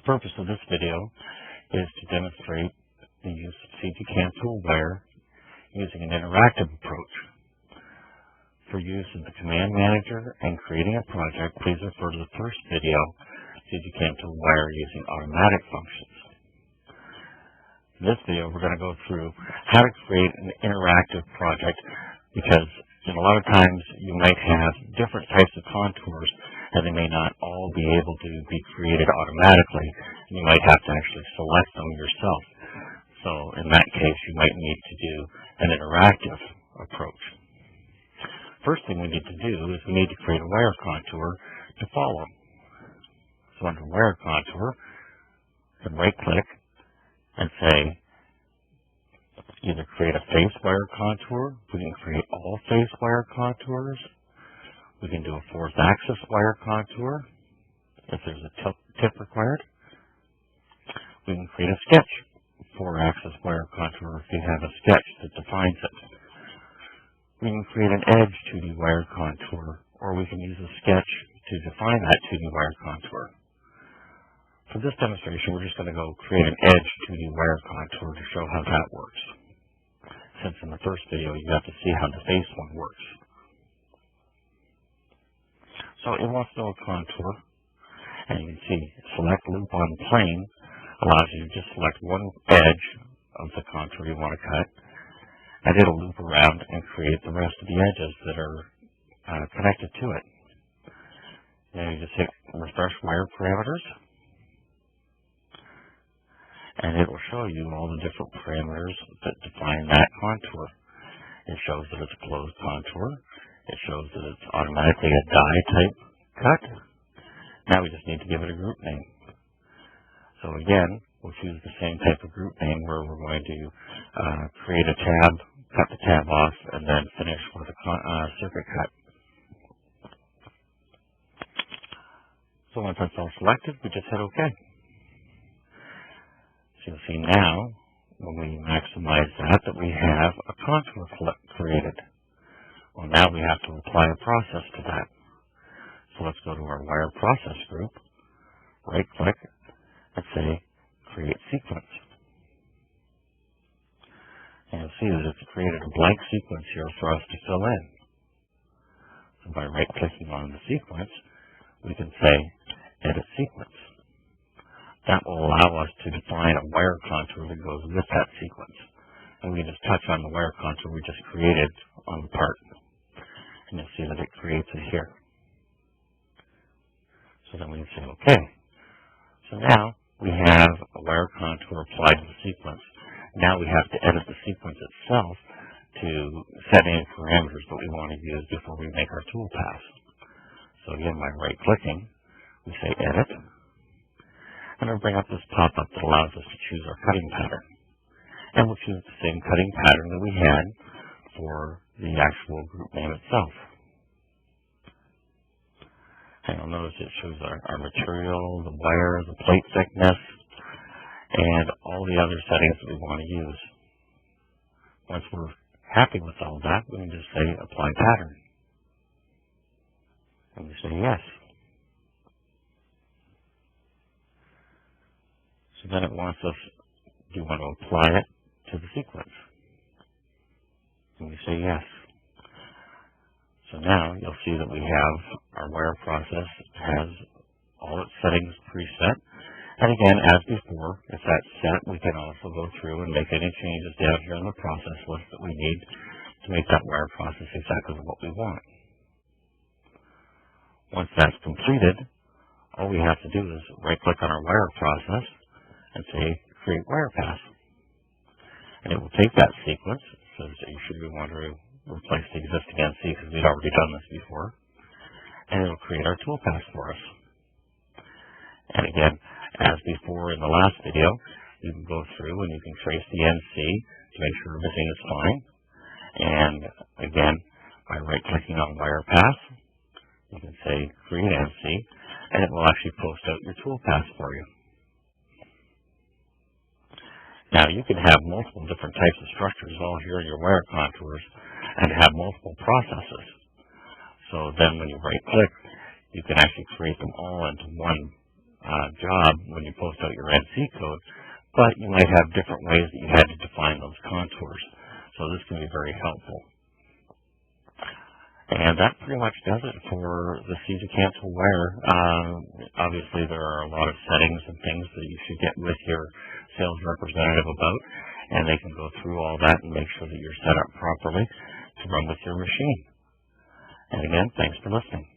purpose of this video is to demonstrate the use of CG-CAM tool wire using an interactive approach. For use in the command manager and creating a project, please refer to the first video, CG-CAM tool wire using automatic functions. In this video, we're going to go through how to create an interactive project, because a lot of times you might have different types of contours and they may not all be able to be created automatically. You might have to actually select them yourself. So in that case, you might need to do an interactive approach. First thing we need to do is we need to create a wire contour to follow. So under wire contour, you can right click and say either create a face wire contour. We can create all face wire contours. We can do a fourth axis wire contour if there's a tip required. We can create a sketch 4-axis wire contour if you have a sketch that defines it. We can create an edge 2D wire contour, or we can use a sketch to define that 2D wire contour. For this demonstration, we're just going to go create an edge 2D wire contour to show how that works. Since in the first video, you have to see how the face one works. So it wants to know a contour, and you can see select loop on plane allows you to just select one edge of the contour you want to cut, and it'll loop around and create the rest of the edges that are connected to it. Then you just hit refresh wire parameters, and it will show you all the different parameters that define that contour. It shows that it's a closed contour. It shows that it's automatically a die type cut. Now we just need to give it a group name. So again, we'll choose the same type of group name where we're going to create a tab, cut the tab off, and then finish with a circuit cut. So once that's all selected, we just hit OK. So you'll see now, when we maximize that we have a contour created. Well, now we have to apply a process to that. So let's go to our wire process group, right click, and say create sequence. And you'll see that it's created a blank sequence here for us to fill in. So by right clicking on the sequence, we can say edit sequence. That will allow us to define a wire contour that goes with that sequence. And we can just touch on the wire contour we just created on the part. And you'll see that it creates it here. So then we can say OK. So now we have a wire contour applied to the sequence. Now we have to edit the sequence itself to set any parameters that we want to use before we make our tool path. So again, by right clicking, we say edit. And it'll bring up this pop-up that allows us to choose our cutting pattern. And we'll choose the same cutting pattern that we had for the actual group name itself. And you'll notice it shows our material, the wire, the plate thickness, and all the other settings that we want to use. Once we're happy with all that, we can just say apply pattern. And we say yes. So then it wants us, do you want to apply it to the sequence? And we say yes. So now you'll see that we have our wire process has all its settings preset. And again, as before, if that's set, we can also go through and make any changes down here in the process list that we need to make that wire process exactly what we want. Once that's completed, all we have to do is right-click on our wire process and say create wire path. And it will take that sequence. It says that you should want to replace the existing NC because we'd already done this before. And it will create our tool path for us. And again, as before in the last video, you can go through and you can trace the NC to make sure everything is fine. And again, by right-clicking on wire path, you can say create NC, and it will actually post out your tool path for you. Now, you can have multiple different types of structures all here in your wire contours and have multiple processes. So then when you right-click, you can actually create them all into one job when you post out your NC code, but you might have different ways that you had to define those contours. So this can be very helpful. And that pretty much does it for the CG Cancel Where. Obviously, there are a lot of settings and things that you should get with your sales representative about, and they can go through all that and make sure that you're set up properly to run with your machine. And again, thanks for listening.